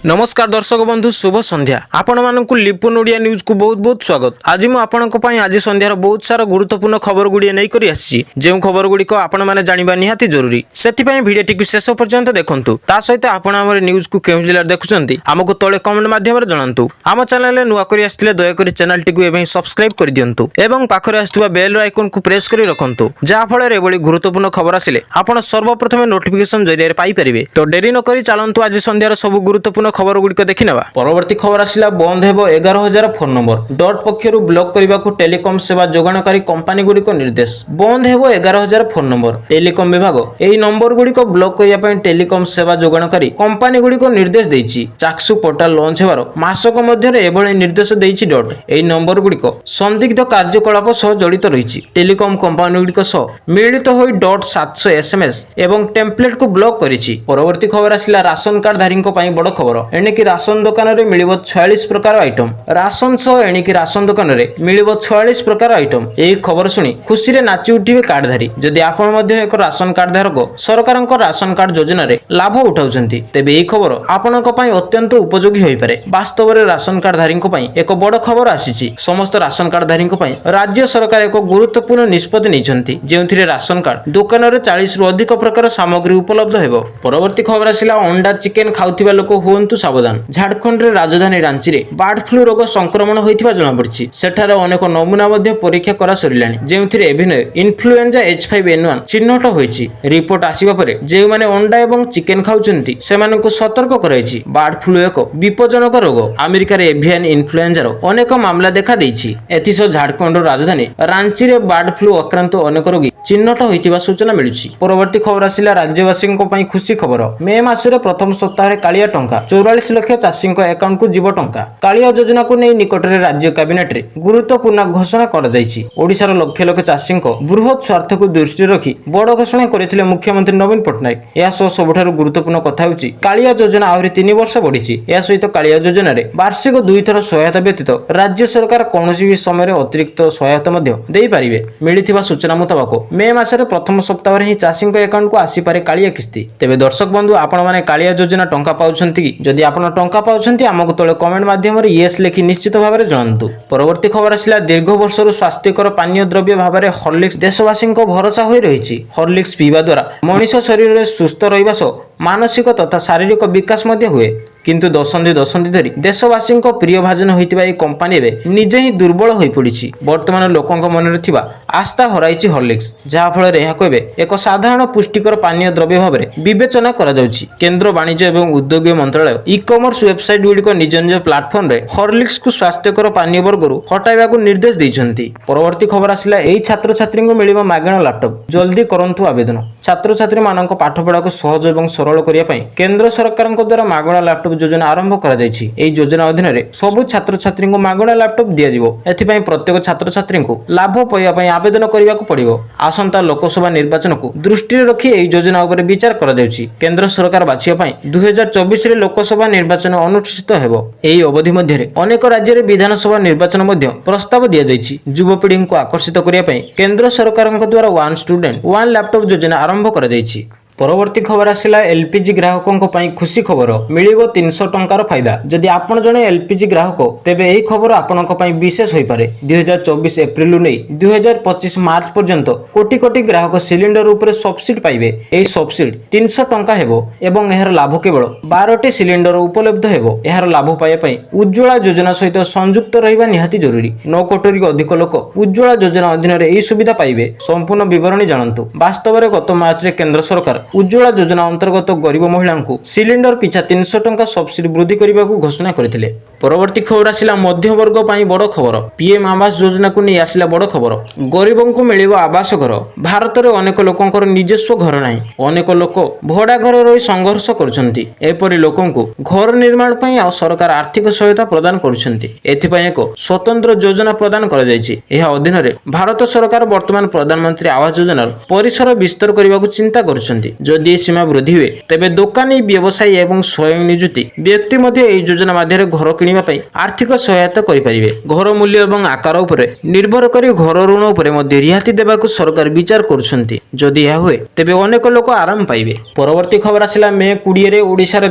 नमस्कार दर्शक बंधु शुभ संध्या आपण मानक लिपुन ओडिया न्यूज को बहुत बहुत स्वागत। आज मु आपनक पई आज संध्यार बहुत सारा गुरुत्वपूर्ण खबर गुड़िए नहीं करी आसी जे खबर गुड़िक आपण माने जानिबा निहाती जरूरी सेति पई भिडियोटी को शेष पर्यंत देखंतु। ता सहित आपण हमर न्यूज को केउ जिल्ला देखुचंती हमको तळे कमेंट माध्यम रे जणांतु। आम चैनल रे नुवा करी आस्तिले दया करी चैनल टी को एबे सब्सक्राइब कर दियंतु एवं पाखरे आस्तुवा बेल आइकन को प्रेस करी रखंतु जा फळे रे बडी गुरुत्वपूर्ण खबर आसिले आपण सर्वप्रथम नोटिफिकेशन जरिया रे पाई परिबे। तो डेरी न करी चलंतु आज संध्यार सब गुरुत्वपूर्ण खबर गुड़िक देखि नेबा। परवर्ती खबर आसिला बंद हेबो 11000 फोन नंबर डॉट पक्षरु ब्लॉक करबा को टेलीकॉम सेवा जोगाणकारी कंपनी गुड़िक निर्देश। बंद हेबो 11000 फोन नंबर टेलीकॉम विभाग एही नंबर गुड़िक ब्लॉक करिया पई टेलीकॉम सेवा जोगाणकारी कंपनी गुड़िक निर्देश देइछि। चाक्सु पोर्टल लॉन्च हेबार मासक मध्य रे एभଳି निर्देश देइछि डॉट एही नंबर गुड़िक संदिग्ध कार्यकलाप सह जड़ित रहिछि। टेलीकॉम कंपनी गुड़िक सह मिलित होई डॉट 700 एसएमएस एवं टेम्पलेट को ब्लॉक करिछि। परवर्ती खबर आसिला राशन कार्ड धारी पई बड़ खबर एणिकि राशन दुकान रे मिलिबो 46 प्रकार आइटम राशन सह एणिकि राशन दुकान रे मिलिबो 46 प्रकार आइटम। एही खबर सुनी खुशी रे नाची उठिबे कार्डधारी। जदि आपण मध्ये एक राशन कार्ड धारक सरकारक राशन कार्ड योजना रे लाभ उठाउछंती तेबे एही खबर आपणक पई अत्यंत उपयोगी होई पारे। वास्तव रे राशन कार्ड धारी पई एक बड़ खबर आसीछि। समस्त राशन कार्ड धारी पई राज्य सरकार एक गुरुत्वपूर्ण निष्पत्ति नेछंती जेउथिरे राशन कार्ड दुकान रे 40 रु अधिक प्रकार सामग्री उपलब्ध हेबो। परवर्ती खबर आसिला अंडा चिकेन खाउथिबा लोक हुंतु सावधान। झारखंड रे राजधानी रांची रे बर्ड फ्लू रोग संक्रमण होइथिबा जणा पड़छि। सेठारे अनेक नमूना मध्ये परीक्षा करा सरिलानी जेउथिरे एभिने इन्फ्लुएंजा H5N1 चिन्हट होइछि। रिपोर्ट आसीबा परे जे माने अंडा एवं चिकेन खाउचंती सेमानकु सतर्क कराइछि। बर्ड फ्लू एक विपज्जनक रोग। अमेरिका रे एवियन इन्फ्लुएंजा रो अनेक मामला देखा देइछि। एथिसो झारखंड राजधानी रांची रे बर्ड फ्लू आक्रांत अनेक रोगी चिन्हट होइथिबा सूचना मिलुछि। परवर्ती खबर आसिला राज्यवासी पई खुशी खबर। मे मासरे प्रथम सप्ताह रे कालिया टंका 44 लाख चाषी अकाउंट को जीव टंका। कालिया योजना को नहीं निकट में राज्य कैबिनेट रे गुरुत्वपूर्ण घोषणा कर जाइछि। ओडिशार लक्ष लक्ष चाषी बृहत स्वार्थ को दृष्टि रखी बड़ घोषणा करथिले मुख्यमंत्री नवीन पट्टनायक। या सबुठारु गुरुत्वपूर्ण कथा होछि कालिया योजना आहुरी 3 वर्ष बढ़िछि। या सहित कालिया योजना रे वार्षिक 2 थर सहायता व्यतीत राज्य सरकार कोनोसी भी समय रे अतिरिक्त सहायता मध्ये देई पारिबे। मिलिथिबा सूचना मुताबिक मे मासरे प्रथम सप्ताह रे ही चाषी अकाउंट को आसी पारे कालिया किस्ती। तेबे दर्शक बंधु आपण माने कालिया योजना टंका पाउछंती कि जदि आपण टंका पाउछंती हमको तळे कमेंट माध्यम रे यस लेखि निश्चित भाव में जणांतु। परवर्ती खबर आसिला दीर्घ वर्षर स्वास्थ्यकर पानीय द्रव्य भाव में हॉर्लिक्स देशवासी भरोसा होई रहिछि। हॉर्लिक्स पीवा द्वारा मनुष्य शरीर में सुस्थ रहिबा सह मानसिक तथा शारीरिक विकास मध्य हुए किंतु दशंधि धरी देशवासी प्रिय भाजन होइतिबा ए कंपनी एबे निजे ही दुर्बल होई पड़िछि। वर्तमान लोकंक मन रे थिबा आस्था हराइछि हॉर्लिक्स जहा फल रे एहा कहबे एक साधारण पुष्टिकर पानीय द्रव्य भाव में विवेचना करा जाउछि। केंद्र वाणिज्य एवं उद्योग मंत्रालय ई कॉमर्स वेबसाइट गुडी को निज निज प्लेटफॉर्म रे हॉर्लिक्स को स्वास्थ्यकर पानीय वर्गरु हटाइबा को निर्देश दैछंती। परवर्ती खबर आसिला एही छात्र छात्री को मिलिबा मागणा लैपटॉप जल्दी करंतु आवेदन। छात्र छात्री मानक पाठ पढ़ा को सहज एवं सरल करिया पई केंद्र सरकार द्वारा मागणा लैपटॉप योजना आरंभ करा जायछि। एही योजना अधीन रे सब छात्र छात्री को मागणा लैपटॉप दिया जिवो। एथि पई प्रत्येक छात्र छात्री को लाभ पाइबा पई आवेदन करिबा को पड़िबो। आसंता लोकसभा निर्वाचन को दृष्टि रे रखी एही योजना ऊपर विचार करा जायछि। केंद्र सरकार बाछिया पई 2024 रे लोकसभा निर्वाचन अनुष्ठित हेबो। एही अवधि मध्ये रे अनेक राज्य रे विधानसभा निर्वाचन मध्ये प्रस्ताव दिया जायछि। युवपीढ़ी को आकर्षित करिया पई केंद्र सरकार द्वारा 1 स्टूडेंट 1 लैपटॉप योजना आरंभ करा जायछि। परवर्ती खबर आसिला एलपीजी ग्राहकों पई खुशी खबर मिलिबो 300 टंकार फायदा। जदि आपण जणे एलपीजी ग्राहक तेबे एही खबर आपणक पई विशेष होई पारे। 2024 एप्रिल नै 2025 मार्च पर्यंत कोटी कोटी ग्राहक सिलिंडर ऊपर सब्सिडी पाइबे। एही सब्सिडी 300 टंका हेबो एवं एहर लाभ केवल 12टी सिलिंडर उपलब्ध हेबो। एहर लाभ पाइबा पई उज्ज्वला योजना सहित संयुक्त रहिबा निहाती जरूरी। 9 कोटी अधिक लोक उज्ज्वला योजना अधीन रे एही सुविधा पाइबे। संपूर्ण विवरणी जानंतु। वास्तव में गत मार्च रे केंद्र सरकार उज्ज्वला योजना अंतर्गत गरीब महिला को सिलिंडर पिछा 300 टंका सब्सिडी वृद्धि करने को घोषणा करथिले। परवर्ती खबर आसिला मध्य वर्ग पई बड़ खबर। पीएम आवास योजना को नहीं आसिला बड़ खबर। गरीबों को मिलिबो आवास घर। भारत रे अनेक लोकंकर निजस्व घर नाही। अनेक लोक भड़ा घर रही संघर्ष करछंती। एपरि लोकं को घर निर्माण पई आ सरकार आर्थिक सहायता प्रदान करछंती। एथि पई एक स्वतंत्र योजना प्रदान करा जायछि। एहा अधीन रे भारत सरकार वर्तमान प्रधानमंत्री आवास योजना परिसर विस्तार करबा को चिंता करछंती। যদি এই সীমা বୃଦ୍ଧି ହୁଏ ତେବେ ଦୋକାନୀ ବ୍ୟବସାୟୀ ଏବଂ ସ୍ୱୟଂ ନିଯୁକ୍ତି ବ୍ୟକ୍ତି ମଧ୍ୟ ଏହି ଯୋଜନା ମାଧ୍ୟମରେ ଘର କିଣିବା ପାଇଁ ଆର୍ଥିକ ସହାୟତା କରିପାରିବେ। ଘର ମୂଲ୍ୟ ଏବଂ ଆକାର ଉପରେ ନିର୍ଭର କରି ଘର ଋଣ ଉପରେ ମଧ୍ୟ ରିହାତି ଦେବାକୁ ସରକାର ବିଚାର କରୁଛନ୍ତି। ଯଦି ଏହା ହୁଏ ତେବେ ଅନେକ ଲୋକ ଆରାମ ପାଇବେ। ପରବର୍ତ୍ତୀ ଖବର ଆସିଲା ମେ 20ରେ ଓଡ଼ିଶାର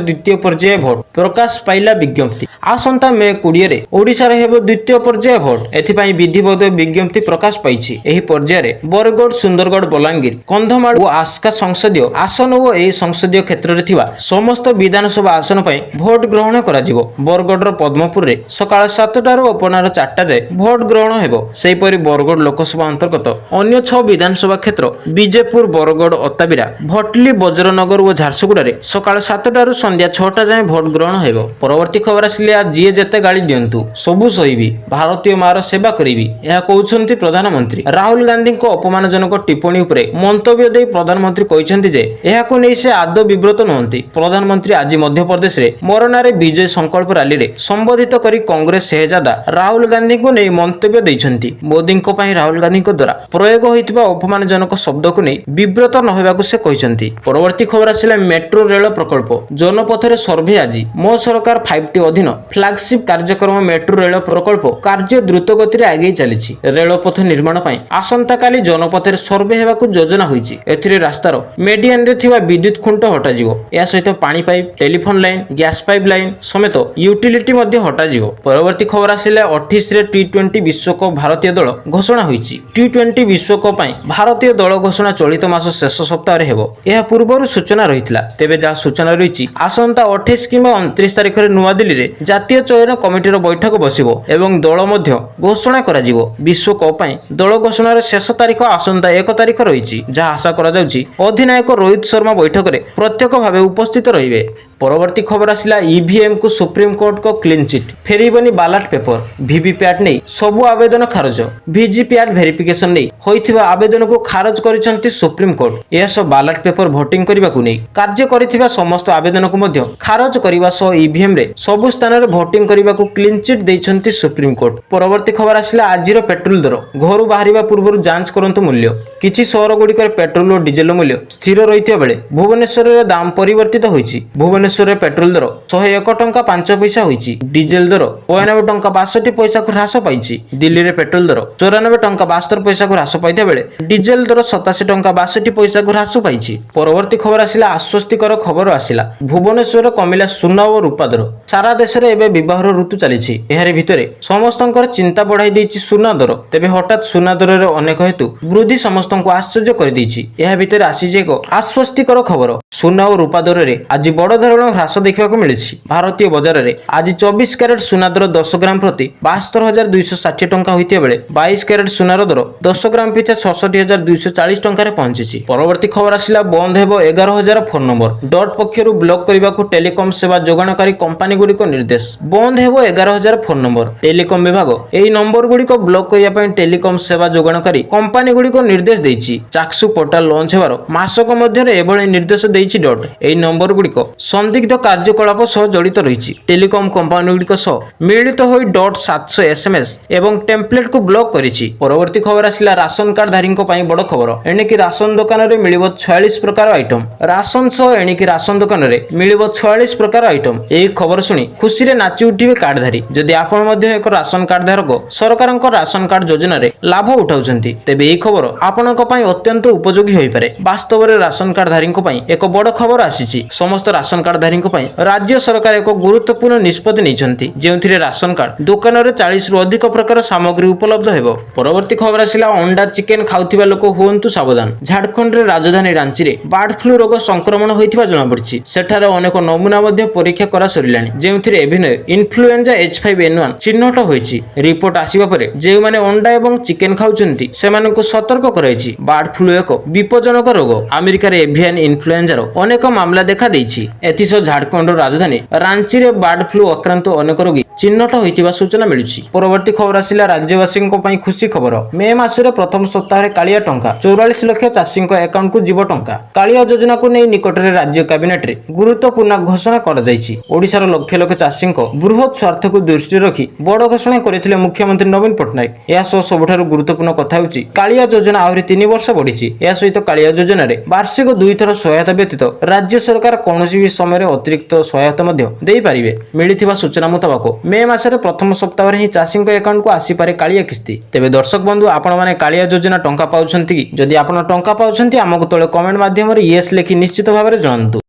ଦ୍ୱିତୀୟ ପର୍ଯ୍ୟାୟ ଭୋଟ ପ୍ରକାଶ ପାଇଲା ବିଜ୍ଞପ୍ତି। ଆସନ୍ତା ମେ 20ରେ ଓଡ଼ିଶାରେ ହେବ ଦ୍ୱିତୀୟ ପର୍ଯ୍ୟାୟ ଭୋଟ। ଏଥିପାଇଁ ବିଧିବଦ୍ଧ ବିଜ୍ଞପ୍ତି ପ୍ରକାଶ ପାଇଛି। ଏହି ପର୍ଯ୍ୟାୟରେ ବରଗଡ଼, ସୁନ୍ଦରଗଡ଼, ବଲାଙ୍ଗୀର, କନ୍ଧମାଳ ଓ ଆସ୍କା ସଂସଦୀୟ ଆସନ ଓ ଏହି ସଂସଦୀୟ କ୍ଷେତ୍ରରେ ଥିବା ସମସ୍ତ ବିଧାନସଭା ଆସନ ପାଇଁ ଭୋଟ ଗ୍ରହଣ କରାଯିବ। ବରଗଡ଼ର ପଦ୍ମପୁରରେ ସକାଳ 7ଟାରୁ ଅପରାହ୍ନ 4ଟା ଯାଏ ଭୋଟ ଗ୍ରହଣ ହେବ। ସେହିପରି ବରଗଡ଼ ଲୋକସଭା ଅନ୍ତର୍ଗତ ଅନ୍ୟ 6 ବିଧାନସଭା କ୍ଷେତ୍ର ବିଜେପୁର, ବରଗଡ଼, ଅତାବିରା, ଭଟଲି, ବଜ୍ରନଗର ଓ ଝାରସୁଗୁଡ଼ାରେ ସକାଳ 7ଟାରୁ ସନ୍ଧ୍ୟା 6ଟା ଯାଏ ଭୋଟ ଗ୍ରହଣ ହେବ। ପରବର୍ତ୍ତୀ ଖବର ଆସିଲେ ଯିଏ ଯେତେ ଗାଳି ଦିଅନ୍ତୁ ସବୁ ସହିବି, ଭାରତୀୟ ମାର ସେବା କରିବି, ଏହା କହୁଛନ୍ତି ପ୍ରଧାନମନ୍ତ୍ରୀ। ରାହୁଲ ଗାନ୍ଧୀଙ୍କ ଅପମାନଜନକ ଟିପ୍ପଣୀ ଉପରେ ମନ୍ତବ୍ୟ ଦେଇ ପ୍ରଧାନମନ୍ତ୍ରୀ କହିଛନ୍ତି ଯେ ଏହାକୁ ନେଇ ସେ ଆଦୌ ବିବ୍ରତ ନୁହନ୍ତି। ପ୍ରଧାନମନ୍ତ୍ରୀ ଆଜି ମଧ୍ୟପ୍ରଦେଶରେ ମୋରନାରେ ବିଜୟ ସଂକଳ୍ପ ରାଲିରେ ସମ୍ବୋଧିତ କରି କଂଗ୍ରେସ ଶେହଜାଦା ରାହୁଲ ଗାନ୍ଧୀଙ୍କୁ ନେଇ ମନ୍ତବ୍ୟ ଦେଇଛନ୍ତି। ମୋଦିଙ୍କ ପାଇଁ ରାହୁଲ ଗାନ୍ଧୀଙ୍କ ଦ୍ୱାରା ପ୍ରୟୋଗ ହୋଇଥିବା ଅପମାନଜନକ ଶବ୍ଦକୁ ନେଇ ବିବ୍ରତ ନ ହେବାକୁ ସେ କହିଛନ୍ତି। ପରବର୍ତ୍ତୀ ଖବର ଆସିଲା ମେଟ୍ରୋ ରେଳ ପ୍ରକଳ୍ପ ଜନପଥରେ ସର୍ଭେ ଆଜି। ମୋ ସରକାର 5T ଅଧୀନ ଫ୍ଲାଗସିପ୍ କାର୍ଯ୍ୟକ୍ରମ ମେଟ୍ରୋ ରେଳ ପ୍ରକଳ୍ପ କାର୍ଯ୍ୟ ଦ୍ରୁତ ଗତିରେ ଆଗେଇ ଚାଲିଛି। ରେଳପଥ ନିର୍ମାଣ ପାଇଁ ଆସନ୍ତାକାଲି ଜନପଥରେ ସର୍ଭେ ହେବାକୁ ଯୋଜନା ହୋଇଛି। ଏଥିରେ ରାସ୍ତାର ମେଡିଆନରେ ଥିବା ବିଦ୍ୟୁତ ଖୁଣ୍ଟ ହଟାଯିବ। ଏହା ସହିତ ପାଣି pipe, telephone line, gas pipe line ସମେତ ୟୁଟିଲିଟି ମଧ୍ୟ ହଟାଯିବ। ପରବର୍ତ୍ତୀ ଖବର ଆସିଲା 28ରେ T20 ବିଶ୍ୱକପ ଭାରତୀୟ ଦଳ ଘୋଷଣା ହୋଇଛି। T20 ବିଶ୍ୱକପ ପାଇଁ ଭାରତୀୟ ଦଳ ଘୋଷଣା ଚଳିତ ମାସ ଶେଷ ସପ୍ତାହରେ ହେବ। ଏହା ପୂର୍ବରୁ ସୂଚନା ରହିଥିଲା। ତେବେ ଯାହା ସୂଚନା ରହିଛି ଆସନ୍ତା 28 କିମ୍ବା 29 ତାରିଖରେ ନୂଆଦିଲ୍ଲୀରେ ଜାତୀୟ ଚୟନ କମିଟିର ବୈଠକ ବସିବ ଏବଂ ଦଳ ମଧ୍ୟ ଘୋଷଣା କରାଯିବ। ବିଶ୍ୱକପ ପାଇଁ ଦଳ ଘୋଷଣାର ଶେଷ ତାରିଖ ଆସନ୍ତା 1 ତାରିଖ ରହିଛି, ଯାହା ଆଶା କରାଯାଉଛି ଅଧିନାୟକ ରୋହିତ ଶର୍ମା ବୈଠକରେ ପ୍ରତ୍ୟକ୍ଷ ଭାବେ ଉପସ୍ଥିତ ରହିବେ। ପରବର୍ତ୍ତୀ ଖବର ଆସିଲା EVM କୁ ସୁପ୍ରିମକୋର୍ଟଙ୍କ କ୍ଲିନ୍ ଚିଟ୍, ଫେରିବନି ବାଲାଟ ପେପର। ଭିଭିପ୍ୟାଟ୍ ନେଇ ସବୁ ଆବେଦନ ଖାରଜ। ଭିଜିପ୍ୟାଟ୍ ଭେରିଫିକେସନ ନେଇ ହୋଇଥିବା ଆବେଦନକୁ ଖାରଜ କରିଛନ୍ତି ସୁପ୍ରିମକୋର୍ଟ। ଏହାସହ ବାଲାଟ ପେପର ଭୋଟିଂ କରିବାକୁ ନେଇ କାର୍ଯ୍ୟ କରିଥିବା ସମସ୍ତ ଆବେଦନକୁ ମଧ୍ୟ ଖାରଜ କରିବା ସହ EVMରେ ସବୁ ସ୍ଥାନରେ ଭୋଟିଂ କରିବାକୁ କ୍ଲିନ୍ ଚିଟ୍ ଦେଇଛନ୍ତି ସୁପ୍ରିମକୋର୍ଟ। ପରବର୍ତ୍ତୀ ଖବର ଆସିଲା ଆଜିର ପେଟ୍ରୋଲ ଦର। ଘରୁ ବାହାରିବା ପୂର୍ବରୁ ଯାଞ୍ଚ କରନ୍ତୁ ମୂଲ୍ୟ। କିଛି ସହରଗୁଡ଼ିକରେ ପେଟ୍ରୋଲ ଓ ଡିଜେଲ ମୂଲ୍ୟ ସ୍ଥିର ରହିଥିବା ବେଳେ ଭୁବନେଶ୍ୱରରେ ଦାମ ପରିବର୍ତ୍ତିତ ହୋଇଛି। ଭୁବନେଶ୍ୱରରେ ପେଟ୍ରୋଲ ଦର 101 ଟଙ୍କା 5 ପଇସା ହୋଇଛି। ଡିଜେଲ ଦର 92 ଟଙ୍କା 62 ପଇସାକୁ ହ୍ରାସ ପାଇଛି। ଦିଲ୍ଲୀରେ ପେଟ୍ରୋଲ ଦର 94 ଟଙ୍କା 72 ପଇସାକୁ ହ୍ରାସ ପାଇଥିବା ବେଳେ ଡିଜେଲ ଦର 87 ଟଙ୍କା 62 ପଇସାକୁ ହ୍ରାସ ପାଇଛି। ପରବର୍ତ୍ତୀ ଖବର ଆସିଲା ଆଶ୍ୱସ୍ତିକର ଖବର ଆସିଲା। ଭୁବନେଶ୍ୱରରେ କମିଲା ସୁନା ଓ ରୂପା ଦର। ସାରା ଦେଶରେ ଏବେ ବିବାହର ଋତୁ ଚାଲିଛି। ଏହାରି ଭିତରେ ସମସ୍ତଙ୍କର ଚିନ୍ତା ବଢ଼ାଇ ଦେଇଛି ସୁନା ଦର। ତେବେ ହଠାତ୍ ସୁନା ଦରରେ ଅନେକ ହେତୁ ବୃଦ୍ଧି ସମସ୍ତଙ୍କୁ ଆଶ୍ଚର୍ଯ୍ୟ କରିଦେଇଛି। ଏହା ଭିତରେ ଆସିଛି ଏକ ଆଶ୍ୱସ୍ତିକର ଖବର। ସୁନା ଓ ରୂପା ଦରରେ ଆଜି ବଡ଼ ଧରଣର ହ୍ରାସ ଦେଖିବାକୁ ମିଳିଛି। ଭାରତୀୟ ବଜାରରେ ଆଜି 24 କ୍ୟାରେଟ ସୁନା ଦର 10 ଗ୍ରାମ ପ୍ରତି 72,260 ଟଙ୍କା ହୋଇଥିବା ବେଳେ 22 କ୍ୟାରେଟ ସୁନାର ଦର 10 ଗ୍ରାମ ପିଛା 66,240 ଟଙ୍କାରେ ପହଞ୍ଚିଛି। ପରବର୍ତ୍ତୀ ଖବର ଆସିଲା ବନ୍ଦ ହେବ 11,000 ଫୋନ ନମ୍ବର। ଡଟ୍ ପକ୍ଷରୁ ବ୍ଲକ କରିବାକୁ ଟେଲିକମ ସେବା ଯୋଗାଣକାରୀ କମ୍ପାନୀଗୁଡ଼ିକ ନିର୍ଦ୍ଦେଶ। ବନ୍ଦ ହେବ 11,000 ଫୋନ ନମ୍ବର। ଟେଲିକମ ବିଭାଗ ଏହି ନମ୍ବରଗୁଡ଼ିକ ବ୍ଲକ କରିବା ପାଇଁ ଟେଲିକମ ସେବା ଯୋଗାଣକାରୀ କମ୍ପାନୀଗୁଡ଼ିକ ନିର୍ଦ୍ଦେଶ ଦେଇଛି। ଚାକ୍ସୁ ପୋର୍ଟାଲ ଲଞ୍ଚ ହେବାର ମାସକ ମଧ୍ୟରେ ଏଭଳି ନିର୍ଦ୍ଦେଶ ଦେଇଛି ଡଟ୍। ଏହି ନମ୍ବରଗୁଡ଼ିକ ସନ୍ଦିଗ୍ଧ କାର୍ଯ୍ୟକଳାପ ସହ ଜଡ଼ିତ ରହିଛି। ଟେଲିକମ କମ୍ପାନୀଗୁଡ଼ିକ ସହ ମିଳିତ ହୋଇ ଡଟ୍ 700 SMS ଏବଂ ଟେମ୍ପଲେଟକୁ ବ୍ଲକ କରିଛି। ପରବର୍ତ୍ତୀ ଖବର ଆସିଲା ରାସନ କାର୍ଡ ଧାରୀଙ୍କ ପାଇଁ ବଡ଼ ଖବର। ଏଣିକି ରାସନ ଦୋକାନରେ ମିଳିବ 46 ପ୍ରକାର ଆଇଟମ। ରାସନ ସହ ଏଣିକି ରାସନ ଦୋକାନରେ ମିଳିବ 46 ପ୍ରକାର ଆଇଟମ। ଏହି ଖବର ଶୁଣି ଖୁସିରେ ନାଚି ଉଠିବେ କାର୍ଡଧାରୀ। ଯଦି ଆପଣ ମଧ୍ୟ ଏକ ରାସନ କାର୍ଡ ଧାରକ ସରକାରଙ୍କ ରାସନ କାର୍ଡ ଯୋଜନାରେ ଲାଭ ଉଠାଉଛନ୍ତି ତେବେ ଏହି ଖବର ଆପଣଙ୍କ ପାଇଁ ଅତ୍ୟନ୍ତ ଉପଯୋଗୀ ହୋଇପାରେ। ବାସ୍ତବରେ ରାସନ କାର୍ଡ ଧାରୀଙ୍କ ପାଇଁ ଏକ ବଡ଼ ଖବର ଆସିଛି। ସମସ୍ତ ରାସନ କାର୍ଡ ଧାରୀଙ୍କ ପାଇଁ ରାଜ୍ୟ ସରକାର ଏକ ଗୁରୁତ୍ୱପୂର୍ଣ୍ଣ ନିଷ୍ପତ୍ତି ନେଇଛନ୍ତି, ଯେଉଁଥିରେ ରାସନ କାର୍ଡ ଦୋକାନରେ 40ରୁ ଅଧିକ ପ୍ରକାର ସାମଗ୍ରୀ ଉପଲବ୍ଧ ହେବ। ପରବର୍ତ୍ତୀ ଖବର ଆସିଲା ଅଣ୍ଡା ଚିକେନ ଖାଉଥିବା ଲୋକ ହୁଅନ୍ତୁ ସାବଧାନ। ଝାଡ଼ଖଣ୍ଡରେ ରାଜଧାନୀ ରାଞ୍ଚିରେ ବାର୍ଡ ଫ୍ଲୁ ରୋଗ ସଂକ୍ରମଣ ହୋଇଥିବା ଜଣାପଡ଼ିଛି। ସେଠାରେ ଅନେକ ନମୁନା ମଧ୍ୟ ପରୀକ୍ଷା କରା ସରିଲାଣି, ଯେଉଁଥିରେ ଏଭିନୟ ଇନଫ୍ଲୁଏଞ୍ଜା H5N1 ଚିହ୍ନଟ ହୋଇଛି। ରିପୋର୍ଟ ଆସିବା ପରେ ଯେଉଁମାନେ ଅଣ୍ଡା ଏବଂ ଚିକେନ ଖାଉଛନ୍ତି ସେମାନଙ୍କୁ ସତର୍କ କରାଯାଇଛି। ବାର୍ଡ ଫ୍ଲୁ ଏକ ବିପଜ୍ଜନକ ରୋଗ। ଆମେରିକାରେ ଏଭିଆନ୍ ଇନଫ୍ଲୁଏଞ୍ଜାର ଅନେକ ମାମଲା ଦେଖା ଦେଇଛି। ଏଥିସହ ଝାଡ଼ଖଣ୍ଡର ରାଜଧାନୀ ରାଞ୍ଚିରେ ବାର୍ଡ ଫ୍ଲୁ ଆକ୍ରାନ୍ତ ଅନେକ ରୋଗୀ ଚିହ୍ନଟ ହୋଇଥିବା ସୂଚନା ମିଳୁଛି। ପରବର୍ତ୍ତୀ ଖବର ଆସିଲା ରାଜ୍ୟବାସୀଙ୍କ ପାଇଁ ଖୁସି ଖବର। ମେ ମାସରେ ପ୍ରଥମ ସପ୍ତାହରେ କାଳିଆ ଟଙ୍କା 44 ଲକ୍ଷ ଚାଷୀଙ୍କ ଆକାଉଣ୍ଟକୁ ଯିବ ଟଙ୍କା। କାଳିଆ ଯୋଜନାକୁ ନେଇ ନିକଟରେ ରାଜ୍ୟ କ୍ୟାବିନେଟରେ ଗୁରୁତ୍ୱପୂର୍ଣ୍ଣ ଘୋଷଣା କରାଯାଇଛି। ଓଡ଼ିଶାର ଲକ୍ଷ ଲକ୍ଷ ଚାଷୀଙ୍କ ବୃହତ୍ ସ୍ୱାର୍ଥକୁ ଦୃଷ୍ଟିରେ ରଖି ବଡ଼ ଘୋଷଣା କରିଥିଲେ ମୁଖ୍ୟମନ୍ତ୍ରୀ ନବୀନ ପଟ୍ଟନାୟକ। ଏହା ସହ ସବୁଠାରୁ ଗୁରୁତ୍ୱପୂର୍ଣ୍ଣ କଥା ହେଉଛି କାଳିଆ ଯୋଜନା ଆହୁରି 3 ବର୍ଷ ବଢ଼ିଛି। ଏହା ସହିତ କାଳିଆ ଯୋଜନାରେ ବାର୍ଷିକ 2 ଥର ସହାୟତା ବ୍ୟତୀତ ରାଜ୍ୟ ସରକାର କୌଣସି ବି ସମୟରେ ଅତିରିକ୍ତ ସହାୟତା ମଧ୍ୟ ଦେଇପାରିବେ। ମିଳିଥିବା ସୂଚନା ମୁତାବକ ମେ ମାସରେ ପ୍ରଥମ ସପ୍ତାହରେ ହିଁ ଚାଷୀଙ୍କ ଆକାଉଣ୍ଟକୁ ଆସିପାରେ କାଳିଆ କିସ୍ତି। ତେବେ ଦର୍ଶକ ବନ୍ଧୁ, ଆପଣମାନେ କାଳିଆ ଯୋଜନା ଟଙ୍କା ପାଉଛନ୍ତି କି? ଯଦି ଆପଣ ଟଙ୍କା ପାଉଛନ୍ତି ଆମକୁ ତଳେ କମେଣ୍ଟ ମାଧ୍ୟମରେ ୟେସ୍ ଲେଖି ନିଶ୍ଚିତ ଭାବରେ ଜଣାନ୍ତୁ।